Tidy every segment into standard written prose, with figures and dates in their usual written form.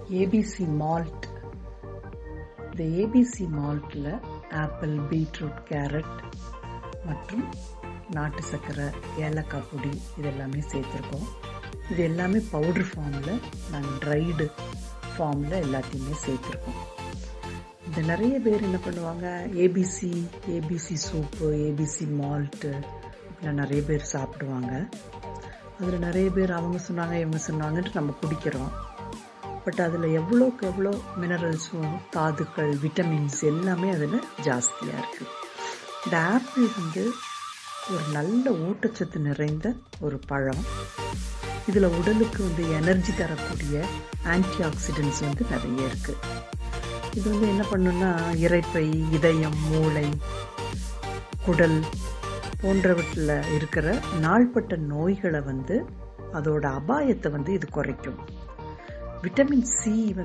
ABC malt. இந்த ABC மால்ட்டில் apple, beetroot, carrot மற்றும் நாட்டு சர்க்கரை, ஏலக்காய் பொடி இதெல்லாமே சேர்த்துருக்கோம். இது எல்லாமே பவுட்ரு ஃபார்மில், நாங்கள் ட்ரைடு ஃபார்மில் எல்லாத்தையுமே சேர்த்துருக்கோம். இந்த நிறைய பேர் என்ன பண்ணுவாங்க, ஏபிசி சூப்பு, ஏபிசி மால்ட்டு இப்படிலாம் நிறைய பேர் சாப்பிடுவாங்க. அதில் நிறைய பேர் அவங்க சொன்னாங்க இவங்க சொன்னாங்கன்ட்டு நம்ம குடிக்கிறோம். பட் அதில் எவ்வளோக்கு எவ்வளோ மினரல்ஸும், தாதுக்கள், விட்டமின்ஸ் எல்லாமே அதில் ஜாஸ்தியாக இருக்குது. இந்த ஆப்பிள் ஒரு நல்ல ஊட்டச்சத்து நிறைந்த ஒரு பழம். இதில் உடலுக்கு எனர்ஜி தரக்கூடிய ஆன்டி ஆக்சிடென்ட்ஸ் நிறைய இருக்குது. இது என்ன பண்ணுன்னா, இரைப்பை, இதயம், மூளை, குடல் போன்றவற்றில் இருக்கிற நாள்பட்ட நோய்களை அதோட அபாயத்தை இது குறைக்கும். விட்டமின் சி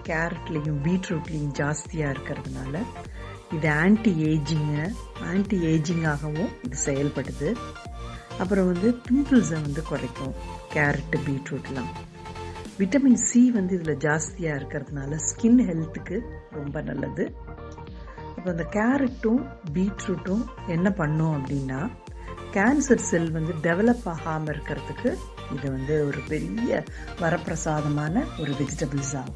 கேரட்லேயும் பீட்ரூட்லேயும் ஜாஸ்தியாக இருக்கிறதுனால இது ஆன்டி ஏஜிங்காகவும் இது செயல்படுது. அப்புறம் பிம்பிள்ஸை குறைக்கும் கேரட்டு, பீட்ரூட்லாம். விட்டமின் சி இதில் ஜாஸ்தியாக இருக்கிறதுனால ஸ்கின் ஹெல்த்துக்கு ரொம்ப நல்லது. அப்போ அந்த கேரட்டும் பீட்ரூட்டும் என்ன பண்ணும் அப்படின்னா, கேன்சர் செல் டெவலப் ஆகாமல் இருக்கிறதுக்கு இது ஒரு பெரிய வரப்பிரசாதமான ஒரு வெஜிடபிள்ஸ் ஆகும்.